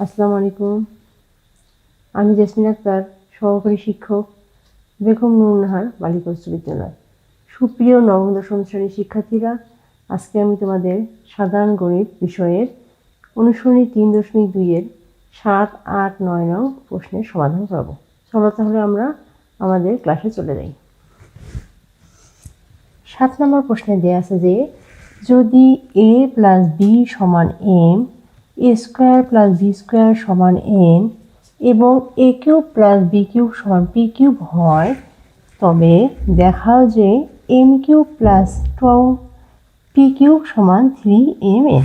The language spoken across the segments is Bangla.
আসসালামু আলাইকুম। আমি জেসমিন আক্তার, সহকারী শিক্ষক, বেগম নুরুন্নাহার বালিকা উচ্চ বিদ্যালয়। সুপ্রিয় নবম দশম শ্রেণীর শিক্ষার্থীরা, আজকে আমি তোমাদের সাধারণ গণিত বিষয়ের অনুসরণী 3.2-এর 7, 8, 9 নং প্রশ্নের সমাধান করব। চলো তাহলে আমরা আমাদের ক্লাসে চলে যাই। 7 নম্বর প্রশ্নে দেয়া আছে যে যদি a + b = m, a² + b² = n এবং a³ + b³ = p³ হয়, তবে দেখাও যে m³ + 2p³ = 3mn।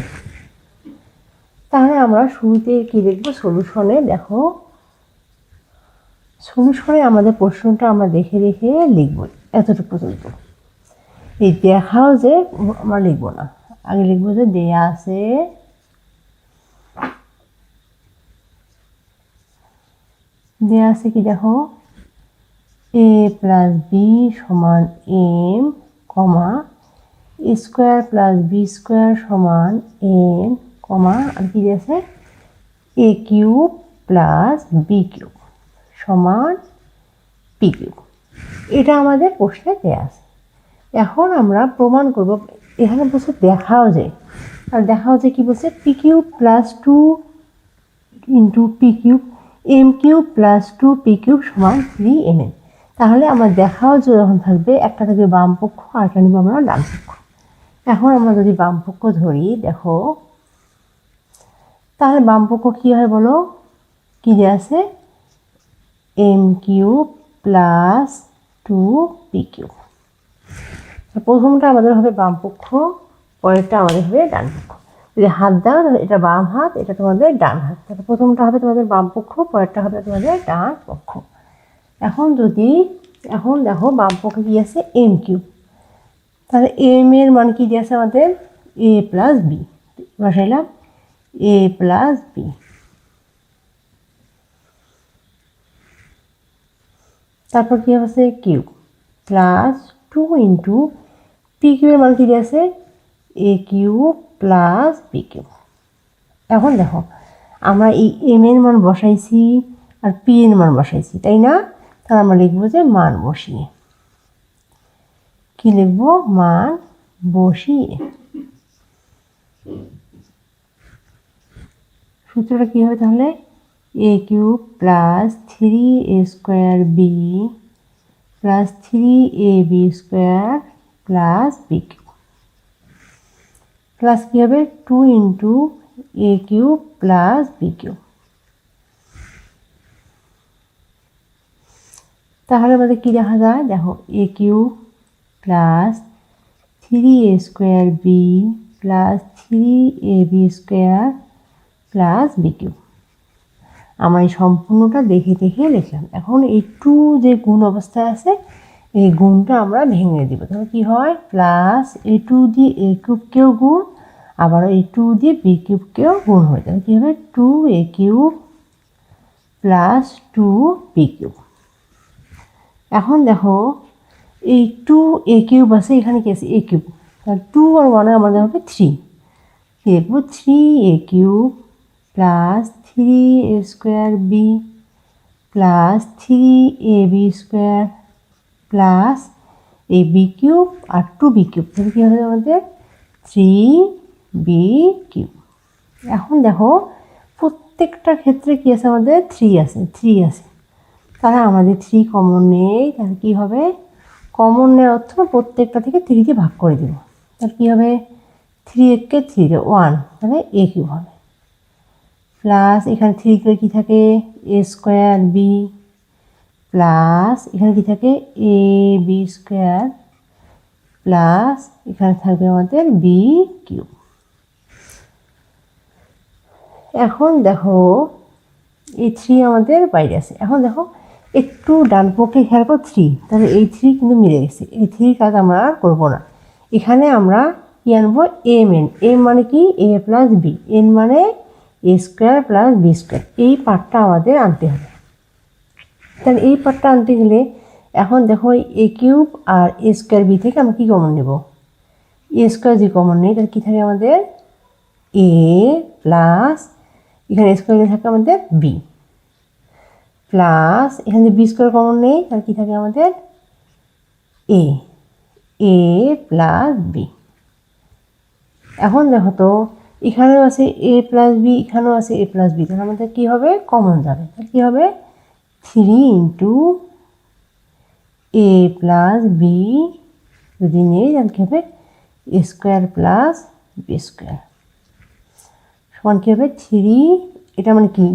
তাহলে আমরা শুরুতে কি লিখব? সলিউশনে দেখো, সলিউশনে আমাদের প্রশ্নটা আমরা দেখে দেখে লিখব এতটুকু পর্যন্ত। এই দেখাও যে আমরা লিখব না, আগে লিখব যে দেয়া আছে কি দেখো, a + b = m, a² + b² = n, আর কি আছে a³ + b³ = p³। এটা আমাদের প্রশ্নে দেয়া আছে। এখন আমরা প্রমাণ করব। এখানে বলছে দেখাও যে, আর দেখাও যে কি বলছে, p³ + 2 × p³ m³ + 2p³ = 3mn। তাহলে আমার দেখাও যে যখন থাকবে, একটা থাকবে বাম পক্ষ আর একটা নিব আমরা ডান পক্ষ। এখন আমরা যদি বাম পক্ষ ধরি, দেখো তাহলে বাম পক্ষ কি হয় বলো? কি দেয়া আছে? m³ + 2p³। প্রথমটা আমাদের হবে বাম পক্ষ, পরেরটা আমাদের হবে ডান পক্ষ। যদি হাত দাও তাহলে এটা বাম হাত, এটা তোমাদের ডান হাত। তাহলে প্রথমটা হবে তোমাদের বাম পক্ষ, পরেরটা হবে তোমাদের ডান পক্ষ। এখন দেখো বাম পক্ষে কি আছে? m³। তাহলে m এর মান কি দিয়েছে আমাদের? a + b। বসাইলাম a + b। তারপর কি আছে? কিউব + 2 × p³ এর মান কি দিয়েছে? a³ + b³। এখন দেখো আমরা এই m এর মান বসাইছি আর p এর মান বসাইছি, তাই না? তাহলে আমরা লিখবো যে মান বসিয়ে। কি লিখবো? মান বসিয়ে। সূত্রটা কি হবে তাহলে? a³ + 3a² b + 3ab² + b³ plus কি হবে? 2 × a³ + b³। তাহলে আমাদের কি দেখা যায়? দেখো a³ + 3a² b + 3ab² + b³। আমরা এই সম্পূর্ণটা দেখে দেখে লিখলাম। এখন এই 2 যে গুণ অবস্থায় আছে, এই গুণটা আমরা ভেঙে দিব। তাহলে কি হয়? প্লাস a2 দিয়ে a³ গুণ, আবার a2 দিয়ে b³ গুণ হয়ে যাবে। কি হবে? 2a³ + 2b³। এখন দেখো এই 2a³ আছে, এখানে কি আছে? a³। তাহলে 2 আর 1 আমাদের হবে 3। কি লিখবো? 3a³ + 3a² b + 3ab² plus এই b³ আর 2b³ তাহলে কি হবে আমাদের? 3b³। এখন দেখো প্রত্যেকটা ক্ষেত্রে কি আছে আমাদের? 3 আছে। তাহলে আমাদের 3 কমন নেই। তাহলে কি হবে? কমন নেওয়ার অর্থ প্রত্যেকটা থেকে 3 দিয়ে ভাগ করে দিব। তাহলে কি হবে? 3 × 3 = 1, তাহলে a³ হবে। প্লাস এখানে 3 করে কি থাকে? a² b প্লাস এখানে কি থাকে? ab² প্লাস এখানে থাকবে আমাদের b³। এখন দেখো এই 3 আমাদের বাইরে আছে। এখন দেখো একটু ডান পক্ষে খেয়াল করো 3, তাহলে এই 3 কিন্তু মিলে গেছে। এই 3 কাজ আমরা আর করবো না। এখানে আমরা কি আনবো? mn। m মানে কি? a + b, n মানে a² + b²। এই পার্টটা আমাদের আনতে হবে। তাহলে এই পার্টটা আনতে গেলে এখন দেখো a³ আর a² b থেকে আমরা কি কমন নেব? a² যদি কমন নেই তাহলে কি থাকে আমাদের? a + এখানে স্কোয়ারে থাকে আমাদের বি, প্লাস এখানে বি স্কোয়ার কমন নেই, তাহলে কী থাকে আমাদের এ, এ প্লাস বি। এখন দেখো তো এখানেও আছে এ প্লাস বি, এখানেও আছে এ প্লাস বি, তাহলে আমাদের কী হবে কমন যাবে, তাহলে কী হবে 3 ইন্টু এ প্লাস বি যদি নেই তাহলে কী হবে এ স্কোয়ার প্লাস বি স্কোয়ার সমান কী হবে 3, এটা মানে কি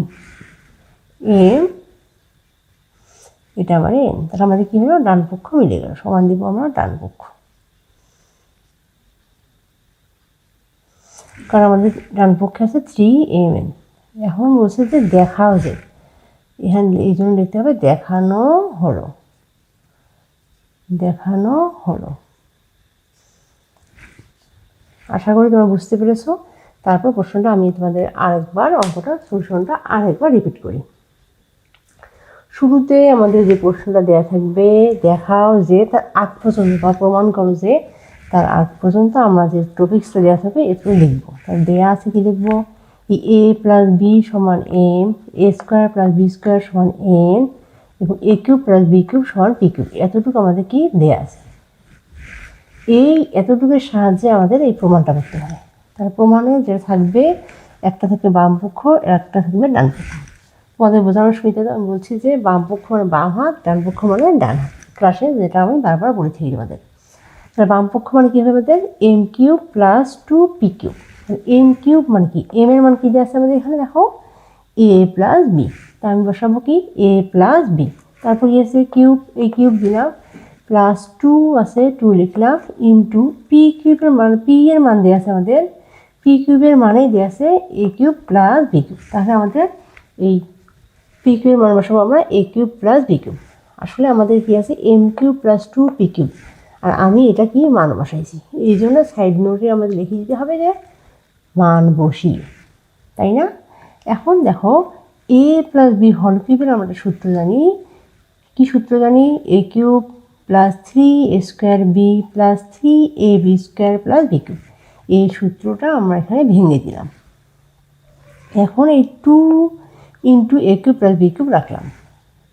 এম, এটা মানে এন, তাহলে আমাদের কী হলো ডান পক্ষ মিলে গেল, সমান দিব আমরা ডান পক্ষ, কারণ আমাদের ডান পক্ষে আছে 3mn। এখন বলছে যে দেখাও যে, এখানে এই জন্য লিখতে হবে দেখানো হলো, দেখানো হলো। আশা করি তোমরা বুঝতে পেরেছো। তারপর প্রশ্নটা আমি তোমাদের আরেকবার অঙ্কটা সলিউশনটা আরেকবার রিপিট করি। শুরুতে আমাদের যে প্রশ্নটা দেওয়া থাকবে, দেখাও যে তার আগ পর্যন্ত বা প্রমাণ করো যে তার আগ পর্যন্ত আমরা যে টপিক্সটা দেওয়া থাকবে এগুলো লিখবো। তার দেওয়া আছে কি লিখবো, এ প্লাস বি সমান এম, এ স্কোয়ার প্লাস বি স্কোয়ার সমান এন, এবং এ কিউব প্লাস বি কিউব সমান পি কিউব, এতটুকু আমাদের কি দেওয়া আছে। এই এতটুকুর সাহায্যে আমাদের এই প্রমাণটা করতে হবে। তার প্রমাণে যেটা থাকবে, একটা থাকবে বাম পক্ষ, একটা থাকবে ডান পক্ষ। তোমাদের বোঝানোর সুবিধাতে আমি বলছি যে বাম পক্ষ মানে বাম হাত, ডান পক্ষ মানে ডান হাত, ক্লাসে যেটা আমি বারবার বলেছি তোমাদের। তাহলে বাম পক্ষ মানে কী হবে আমাদের M cube plus 2 P cube. M cube মানে কি, এম এর মান কী দিয়ে আছে আমাদের এখানে দেখো এ প্লাস বি, তা আমি বসাবো কি এ প্লাস বি, তারপর কি আছে কিউব, এই কিউব দিলাম, প্লাস 2 আছে 2 লিখলাম, ইন্টু পি কিউবের মান, পি এর মান দেওয়া আছে আমাদের, পি কিউবের মানেই দেওয়া আছে a cube plus B cube, তাহলে আমাদের এই পি কিউবের মান বসাবো আমরা a cube plus B cube. আসলে আমাদের কি আছে m cube plus 2 P cube, আর আমি এটা কি মান বসাইছি, এই জন্য সাইড নোটে আমাদের লিখে দিতে হবে যে মান বসিয়ে, তাই না? এখন দেখো এ প্লাস বি হল কিউবের আমরা সূত্র জানি, কি সূত্র জানি, a cube plus 3 a square b plus 3 a b square plus B cube, এই সূত্রটা আমরা এখানে ভেঙে দিলাম। এখন এই 2 into a cube plus B cube রাখলাম।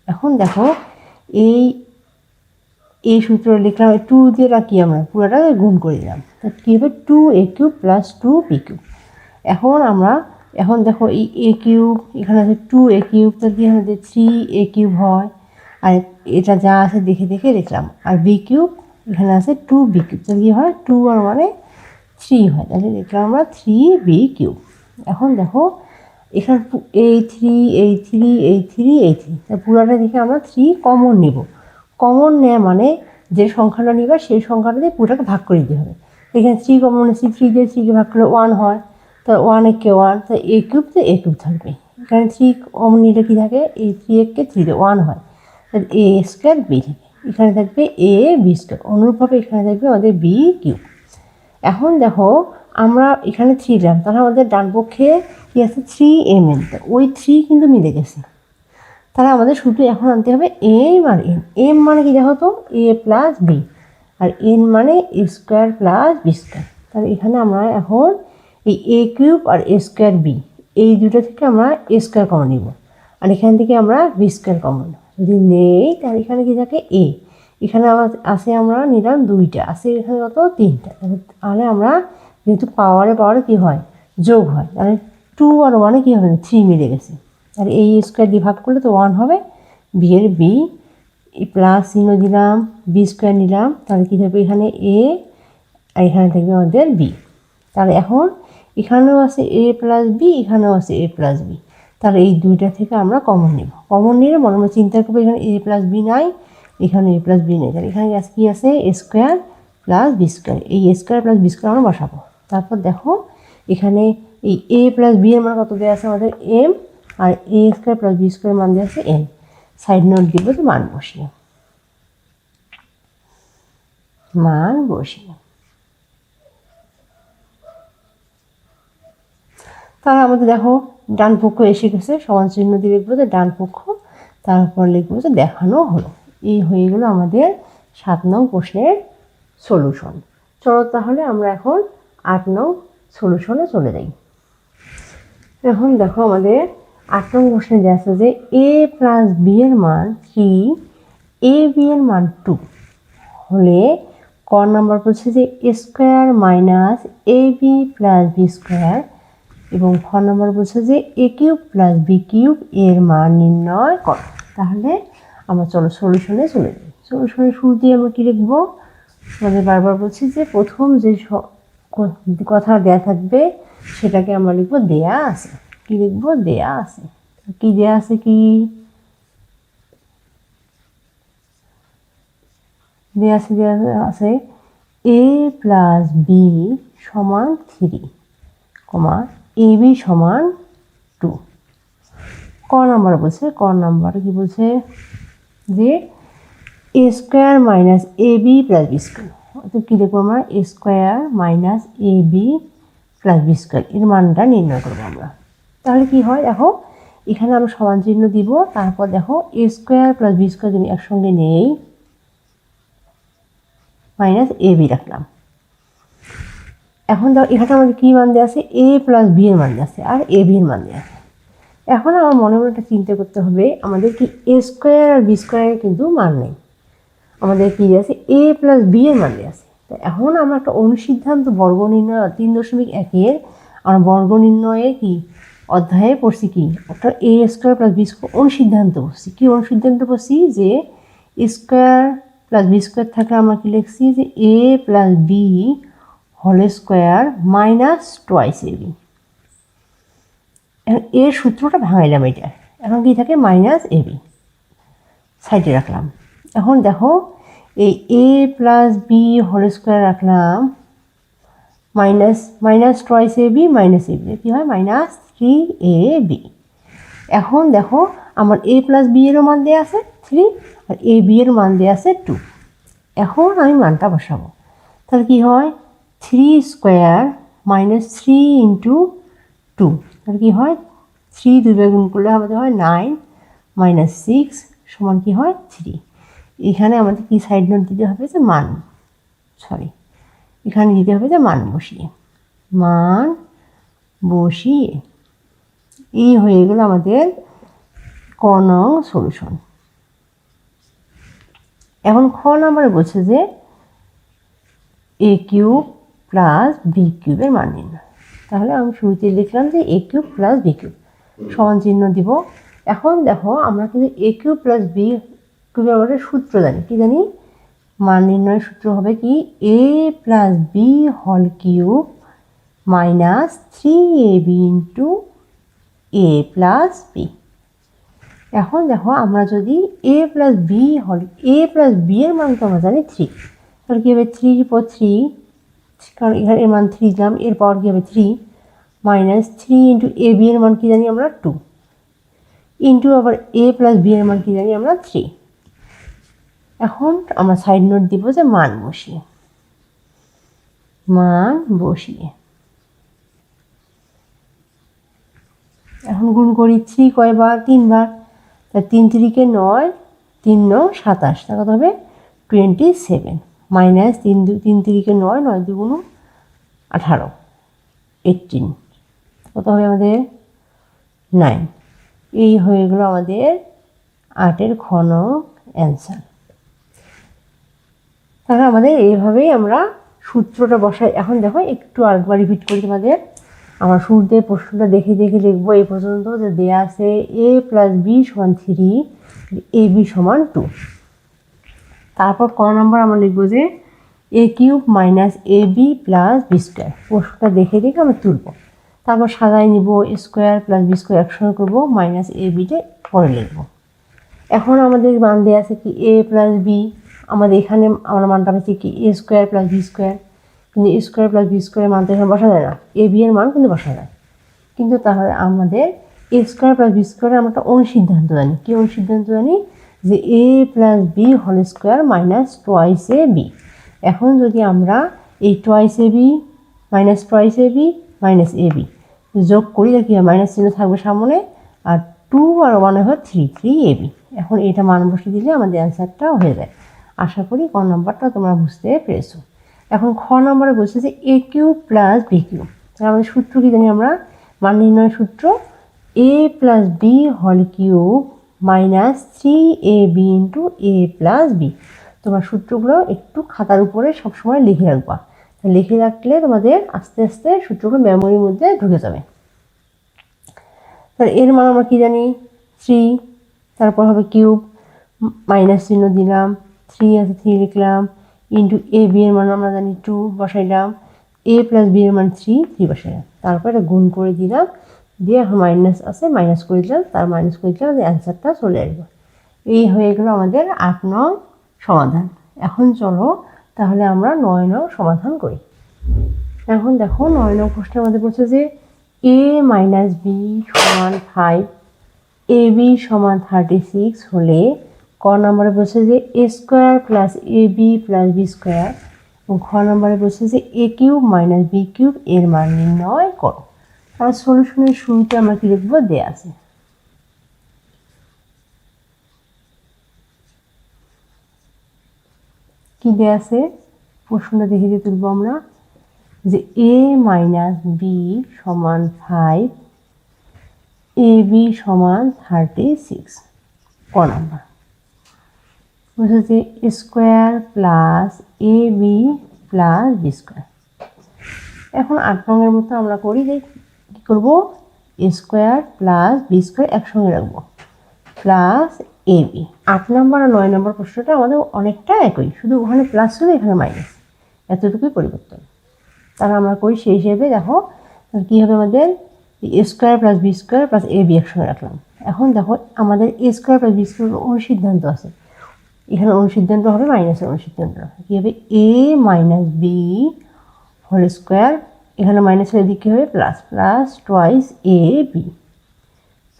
এখন দেখো এই সূত্র লিখলাম, 2 দিয়ে রাখি আমরা পুরোটা গুণ করে দিলাম, তা কী হবে 2 এ কিউব প্লাস 2 পি কিউব। এখন দেখো এই এ কিউব এখানে আছে 2 এ কিউব, তার কি আমাদের 3 এ কিউব হয়, আর এটা যা আছে দেখে দেখে লিখলাম, আর বি কিউব এখানে আছে 2 বি কিউব, তাহলে কী হয় 2 আর মানে 3 হয়, তাহলে লিখলাম আমরা 3 বি কিউব। এখন দেখো এখানে এই 3 এই 3 এই 3 এই 3, তা পুরোটা দেখে আমরা 3 কমন নেব। কমন নেওয়া মানে যে সংখ্যাটা নিবা সেই সংখ্যাটা দিয়ে পুরোটাকে ভাগ করে দিতে হবে। এখানে 3 কমন নিচ্ছি, 3 দিয়ে 3কে ভাগ করলে 1 হয়, তো 1 একে 1, তো এ কিউব তো এ কিউব থাকবে, এখানে 3 কমন নিলে কী থাকে, এই 3 একে 3 দিয়ে 1 হয়, তাহলে এ স্কোয়ার বি থাকে, এখানে থাকবে এ বি স্কোয়ার, অনুরূপভাবে এখানে থাকবে আমাদের বি কিউব। এখন দেখো আমরা এখানে 3 দিলাম, তাহলে আমাদের ডান পক্ষে কি আছে 3mn, ওই 3 কিন্তু মিলে গেছে, তাহলে আমাদের শুধু এখন আনতে হবে এম আর এন। এম মানে কি দেখো তো এ প্লাস বি, আর এন মানে এ স্কোয়ার প্লাস বি স্কোয়ার। তাহলে এখানে আমরা এখন এই এ কিউব আর এ স্কোয়ার বি, এই দুটো থেকে আমরা এ স্কোয়ার কমন নিব, আর এখান থেকে আমরা বি স্কোয়ার কমন যদি নেই, তাহলে এখানে কি থাকে এ, এখানে আমার আছে আমরা নিলাম 2টা, আছে এখানে কত 3টা, তাহলে আমরা যেহেতু পাওয়ারে পাওয়ারে কী হয় যোগ হয়, তাহলে 2 আর 1 কী হবে 3 মিলে গেছে, আর এই স্কোয়ার দিয়ে ভাগ করলে তো 1 হবে, বি এর বি, প্লাস চিহ্ন দিলাম, বি স্কোয়ার নিলাম, তাহলে কী থাকবে এখানে এ, আর এখানে থাকবে আমাদের বি। তাহলে এখন এখানেও আছে এ প্লাস বি, এখানেও আছে এ প্লাস বি, তাহলে এই দুইটা থেকে আমরা কমন নেব। কমন নিলে মনে মনে চিন্তা করবো এখানে এ প্লাস বি নাই, এখানে এ প্লাস বি নেই, তাহলে এখানে কী আছে এ স্কোয়ার প্লাস বি স্কোয়ার, এই এ স্কোয়ার প্লাস বি স্কোয়ার আমরা বসাবো। তারপর দেখো এখানে এই এ প্লাস বি এর মান কত দেওয়া আছে আমাদের এম, আর এ স্কোয়ার প্লাস বি স্কোয়ার মান দেওয়া আছে এন, সাইড নোট দিব তো মান বসিয়ে, মান বসিয়ে তাহলে আমাদের দেখো ডান পক্ষ এসে গেছে, সমান চিহ্ন দিয়ে লিখবো যে ডান পক্ষ, তারপর লিখবো যে দেখানো হলো। এই হয়ে গেল আমাদের 7 নং প্রশ্নের সলিউশন। চলো তাহলে আমরা এখন 8 নং সলিউশনে চলে যাই। এখন দেখো আমাদের 8 নং প্রশ্নে দেওয়া আছে যে a প্লাস বি এর মান 3, এ বি এর মান 2 হলে ক নাম্বার বলছে যে a square minus A B plus B square এবং খ নাম্বার বলছে যে A cube plus B cube এর মান নির্ণয় করো। তাহলে আমরা চলো সলিউশনে চলে যাই। সলিউশনের শুরু দিয়ে আমরা কী লিখবো? আমাদের বারবার বলছি যে প্রথম যে কথা দেয়া থাকবে সেটাকে আমরা লিখবো দেয়া আছে। কি লিখবো? দেয়া আছে। কি দেয়া আছে? কি দেয়া আছে? দেয়া আছে এ প্লাস বি সমান 3, এ বি সমান 2। ক নাম্বার বলছে, ক নাম্বার কি বলছে যে এ স্কোয়ার মাইনাস এ বি প্লাস বি স্কোয়ার। অর্থাৎ কী লিখবো আমরা? এ স্কোয়ার মাইনাস এ বি প্লাস বি স্কোয়ার এর মানটা নির্ণয় করবো আমরা। তাহলে কি হয় দেখো, এখানে আমরা সমান চিহ্ন দিব, তারপর দেখো এ স্কোয়ার প্লাস বি স্কোয়ার যদি একসঙ্গে নেই মাইনাস এ বি রাখলাম। এখন দেখো এখানে আমাদের কী মান দেওয়া আছে? এ প্লাস বি এর মান দেওয়া আছে আর এ বি এর মান দেওয়া আছে। এখন আমার মনে মনে একটা চিন্তা করতে হবে, আমাদের কি এ স্কোয়ার আর বি স্কোয়ারের কিন্তু মান নেই, আমাদের কি আছে? এ প্লাস বি এর মান দেওয়া আছে। তো এখন আমরা একটা অনুসিদ্ধান্ত বর্গ নির্ণয় 3.1 আমরা বর্গ নির্ণয়ে কি অধ্যায়ে পড়ছি কি একটা এ স্কোয়ার প্লাস বি স্কোয়ার অনুসিদ্ধান্ত পড়ছি। কি অনুসিদ্ধান্ত পড়ছি? যে স্কোয়ার প্লাস বি স্কোয়ার থাকলে আমরা কি লিখছি যে a plus B whole square minus twice A B. এখন এর সূত্রটা ভাঙাইলাম এটা। এখন কি থাকে? মাইনাস এ বি সাইডে রাখলাম। এখন দেখো এই এ প্লাস বি হোল স্কোয়ার রাখলাম মাইনাস টোয়াইস এ বি মাইনাস এ বি কী হয়? Minus 3ab। এখন দেখো আমার এ প্লাস বি এরও মান দেওয়া আছে 3 আর এ বি এর মান দেওয়া আছে 2। এখন আমি মানটা বসাবো। তাহলে কি হয়? 3 স্কোয়ার মাইনাস 3 ইন্টু 2। তাহলে কি হয়? 3 দুইবার গুণ করলে আমাদের হয় 9 মাইনাস 6 সমান কি হয়? 3। এখানে আমাদের কি সাইড নোট দিতে হবে? যে মান, এখানে দিতে হবে যে মান বসিয়ে এই হয়ে গেল আমাদের ক নং সলিউশন। এখন খ নাম্বারে বলছে যে এ কিউব প্লাস বি কিউবের মান নির্ণয়। তাহলে আমি শুরুতে লিখলাম যে A cube plus B cube সমান চিহ্ন দিব। এখন দেখো আমরা কিন্তু এ কিউব প্লাস বি কিউবের আমাদের সূত্র জানি। কি জানি? মান নির্ণয়ের সূত্র হবে কি? A plus B whole cube minus 3ab into a plus b. এখন দেখো আমরা যদি এ প্লাস বি এর মান তো আমরা জানি 3, তাহলে কী হবে? 3 পর 3, কারণ এখানে এর মান 3 দিলাম, এর পাওয়ার কী হবে? 3 মাইনাস 3 ইন্টু এ বি এর মান কী জানি আমরা? 2 ইন্টু আবার এ প্লাস বি এর মান কী জানি আমরা? 3। এখন আমরা সাইড নোট দিব যে মান বসিয়ে এখন গুণ করি। 3 কয়বার? 3 বার। তা 3 3 9, 3 9 27, তা কত হবে? 27 মাইনাস 3 3 9, 9 2 18, 18 কত হবে আমাদের? 9। এই হয়ে গেল আমাদের 8-এর খ নং অ্যান্সার। তাহলে আমাদের এইভাবেই আমরা সূত্রটা বসাই। এখন দেখো একটু আরেকবার রিপিট করি তোমাদের। আমার শুরুতে প্রশ্নটা দেখে লিখবো এই পর্যন্ত যে দেয়া আছে এ প্লাস বি সমান 3, এ বি সমান 2। তারপর ক নম্বর আমরা লিখবো যে A cube minus A B plus B square. প্রশ্নটা দেখে আমরা তুলব। তারপর সাজাই নিব স্কোয়ার প্লাস বি স্কোয়ার একসঙ্গে করবো, মাইনাস এ বিটা পরে লিখবো। এখন আমাদের মান দেওয়া আছে কি? A plus B. আমাদের এখানে আমরা মানটা পাচ্ছি কি? এ স্কোয়ার প্লাস বি স্কোয়ার। কিন্তু এ স্কোয়ার প্লাস বি স্কোয়ারের মান তো এখানে বসা যায় না, এ বি এর মান কিন্তু বসা যায়। কিন্তু তাহলে আমাদের এ স্কোয়ার প্লাস বি স্কোয়ারে আমরা একটা অনুসিদ্ধান্ত জানি। কি অনুসিদ্ধান্ত জানি? যে a plus B whole square minus twice A B. এখন যদি আমরা এই টোয়াইস এ বি মাইনাস টোয়াইস এ বি মাইনাস এ বি যোগ করি, কি মাইনাস চিহ্ন থাকবে সামনে, আর 2 আর 1 হয় 3ab। এখন এটা মান বসিয়ে দিলে আমাদের অ্যান্সারটা হয়ে যায়। আশা করি ক নম্বরটা তোমরা বুঝতে পেরেছো। এখন খ নম্বরে বলছে যে A cube plus B cube. তাহলে আমাদের সূত্র কি জানি আমরা? মান নির্ণয় সূত্র a plus B whole cube minus 3ab into a plus B. তোমার সূত্রগুলো একটু খাতার উপরে সবসময় লিখে রাখবা, লিখে রাখলে তোমাদের আস্তে আস্তে সূত্রগুলো মেমোরির মধ্যে ঢুকে যাবে। তাহলে এর মান আমরা কি জানি 3, তারপর হবে কিউব, মাইনাস চিহ্ন দিলাম, 3 আছে 3 লিখলাম, ইন্টু এ বি এর মান আমরা জানি 2 বসাইলাম, a প্লাস বি এর মান 3 বসাইলাম, তারপর এটা গুণ করে দিলাম, দিয়ে এখন মাইনাস আছে মাইনাস করে দিলাম, তার মাইনাস করে দিলাম, অ্যান্সারটা চলে আসবে। এই হয়ে গেল আমাদের 8 নং সমাধান। এখন চলো তাহলে আমরা 9 নং সমাধান করি। এখন দেখো 9 নং প্রশ্নের মধ্যে বলছে যে a মাইনাস বি সমান 5, এ বি সমান 36 হলে ক নম্বরে বলছে যে এ square plus A B plus B square, এবং খ নম্বরে বলছে যে A cube minus B cube এর মান নির্ণয় করো। তাহলে সলিউশনের শুরুতে আমরা কি লিখবো, দেয়া আছে কি দেয়া আছে, প্রশ্নটা দেখে দিয়ে তুলবো আমরা যে a মাইনাস বি সমান 5, এ বি সমান 36, ক নাম্বার বলছে যে square plus A B plus B square. এখন 8 নংয়ের মতো আমরা করি যে কী করবো, স্কোয়ার প্লাস বি স্কোয়ার একসঙ্গে রাখবো প্লাস এ বি। 8 নম্বর আর 9 নম্বর প্রশ্নটা আমাদের অনেকটা একই, শুধু ওখানে প্লাস ছিল এখানে মাইনাস, এতটুকুই পরিবর্তন। তাহলে আমরা করি সেই হিসেবে দেখো কী হবে, আমাদের square plus B square plus A B একসঙ্গে রাখলাম। এখন দেখো আমাদের A square plus B square অনুসিদ্ধান্ত আছে, এখানে অনুসিদ্ধান্ত হবে মাইনাসের অনুসিদ্ধান্ত, কী হবে A minus B whole square, এখানে মাইনাসের দিকে হবে plus, plus twice A B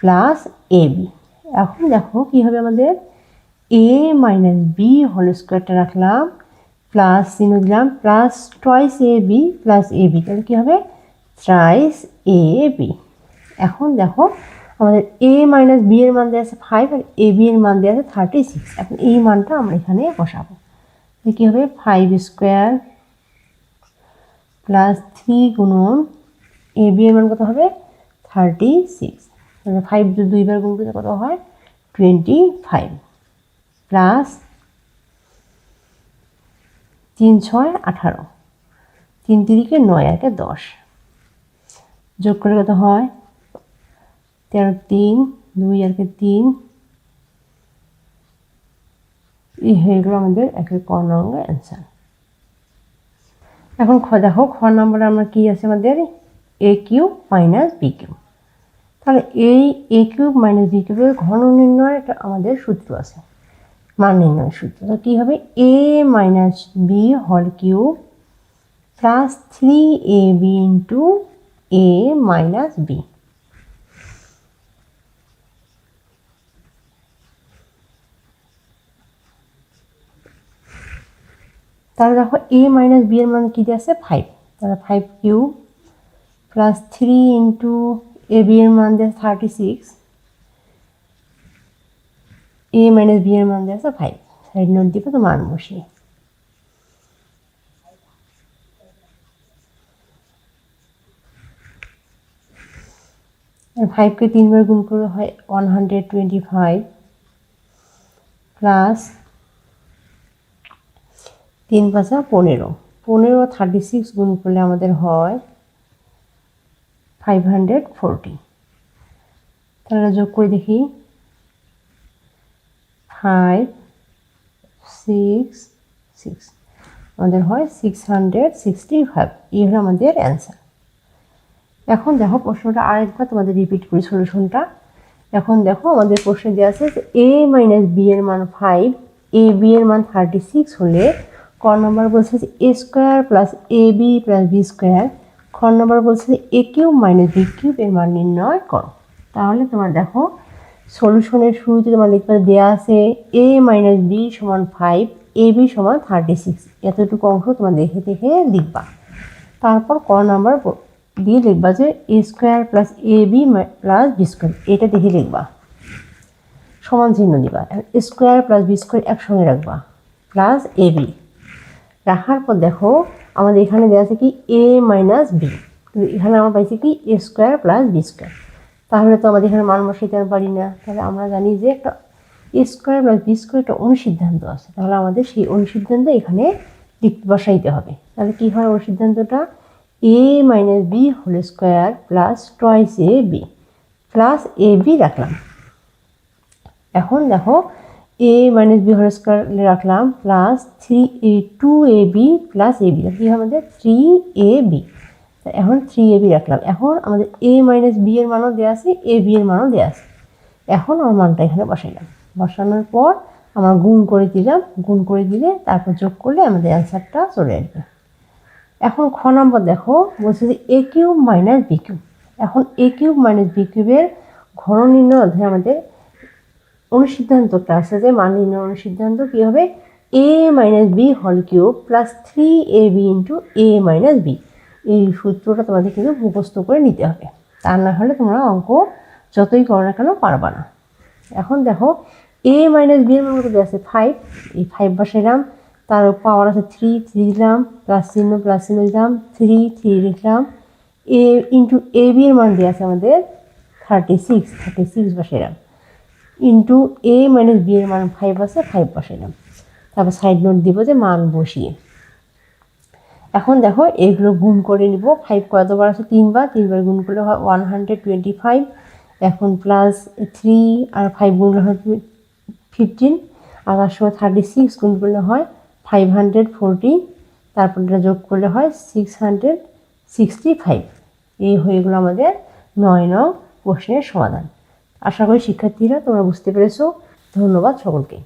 plus A B. এখন দেখো কী হবে, আমাদের এ মাইনাস বি হোল স্কোয়ারটা রাখলাম, প্লাস চিহ্ন দিলাম, plus twice A B plus A B, তাহলে কী হবে থ্রাইস এ বি। এখন দেখো আমাদের এ মাইনাস বি এর মান দেওয়া আছে 5 আর এ বি এর মান দেওয়া আছে 36, এখন এই মানটা আমরা এখানে বসাবো। কী হবে 5 স্কোয়ার প্লাস 3 গুণন এ বি এর মান কত হবে 36, তাহলে 5 দুইবার গুণ করলে কত হয় 25, প্লাস 3 6 18, 3 3 9 আর 10, যোগ করে কত হয় 13 3 2 আর 3, এই হয়ে গেল আমাদের একের ক নম্বর অ্যান্সার। এখন দেখো খ নম্বরে আমরা কি আছে, আমাদের এ কিউব মাইনাস বি কিউব। তাহলে এই এ কিউব মাইনাস বি কিউবের ঘন নির্ণয়ের একটা আমাদের সূত্র আছে, মান নির্ণয়ের সূত্র। তো কী হবে A minus B whole cube plus 3ab into A minus B. তাহলে দেখো এ মাইনাস বি এর মান কী দিয়ে আছে 5, তাহলে 5 cube plus 3 into A B এর মান দিয়ে 36, এ মাইনাস বি এর মান দিয়ে আছে 5, সাইড নোট দিবে তো মান বসিয়ে। আর 5কে 3 বার গুণ করে হয় 125, প্লাস 3 5 15, 15 36 গুণ করলে আমাদের হয় 540। তাহলে যোগ করে দেখি 5 6 6, আমাদের হয় 665, এই হলো আমাদের অ্যান্সার। এখন দেখো প্রশ্নটা আরেকবার তোমাদের রিপিট করি সলিউশনটা। এখন দেখো আমাদের প্রশ্নে দেওয়া আছে যে এ মাইনাস বি এর মান 5, এ বি এর মান 36 হলে ক নম্বর বলছে যে এ square plus A B plus B square, খ নম্বর বলছে যে A cube minus B cube এর মান নির্ণয় করো। তাহলে তোমার দেখো সলিউশনের শুরুতে তোমার লিখতে দেওয়া আছে এ মাইনাস বি সমান 5, এ বি সমান 36, এতটুকু অংশ তোমার দেখে দেখে লিখবা। তারপর ক নাম্বার দিয়ে লিখবা যে এ square plus A B plus B square, এটা দেখে লিখবা, সমান চিহ্ন দিবা, স্কোয়ার প্লাস বি স্কোয়ার একসঙ্গে রাখবা, প্লাস এ বি রাখার পর দেখো আমাদের এখানে দেওয়া আছে কি এ মাইনাস বি, তো এখানে আমরা পাইছি কি এ স্কোয়ার প্লাস বি স্কোয়ার। তাহলে তো আমাদের এখানে মান বসাইতে পারি না, তাহলে আমরা জানি যে একটা এ স্কোয়ার প্লাস বি স্কোয়ার একটা অনুসিদ্ধান্ত আছে, তাহলে আমাদের সেই অনুসিদ্ধান্ত এখানে বসাইতে হবে। তাহলে কী হয় অনুসিদ্ধান্তটা, A minus B whole square plus twice A B plus A B রাখলাম। এখন দেখো A minus B whole square রাখলাম plus 2ab plus A B, কী হয় আমাদের 3ab। এখন 3ab রাখলাম। এখন আমাদের এ মাইনাস বি এর মানও দেওয়া আছে, এ বি এর মানও দেওয়া আছে। এখন আমার মানটা এখানে বসাইলাম, বসানোর পর আমরা গুণ করে দিলাম, গুণ করে দিলে তারপর যোগ করলে আমাদের অ্যান্সারটা চলে আসবে। এখন খ নম্বর দেখো বলছে যে A cube minus B cube. এখন এ কিউব মাইনাস বি কিউবের ঘন নির্ণয় অধ্যায়ে আমাদের অনুসিদ্ধান্তটা আছে যে মান নির্ণয় অনুসিদ্ধান্ত কী হবে, A minus B whole cube plus 3ab into A minus B. এই সূত্রটা তোমাদের কিন্তু মুখস্থ করে নিতে হবে, তা না হলে তোমরা অঙ্ক যতই করো না কেন পারবা না। এখন দেখো এ মাইনাস বি এর মান কত আছে 5, এই 5 বসাইলাম, তার পাওয়ার আছে 3 দিলাম, প্লাস চিহ্ন দিলাম, 3 লিখলাম। এ ইন্টু এ বি এর মান দিয়ে আছে আমাদের 36 বসাইলাম, ইন্টু এ মাইনাস বি এর মান 5 আছে, 5 বসাইলাম। তারপর সাইড নোট দিব যে মান বসিয়ে। এখন দেখো এগুলো গুণ করে নিব। 5 কতবার আছে 3 বার, 3 বার গুণ করলে হয় 125। এখন প্লাস 3 আর 5 গুণ করলে হয় 15, আর তার সময় 36 গুণ করলে হয় 540, তারপর এটা যোগ করলে হয় 665। এই হয়ে গেলো আমাদের 9 নং প্রশ্নের সমাধান। আশা করি শিক্ষার্থীরা তোমরা বুঝতে পেরেছো। ধন্যবাদ সকলকে।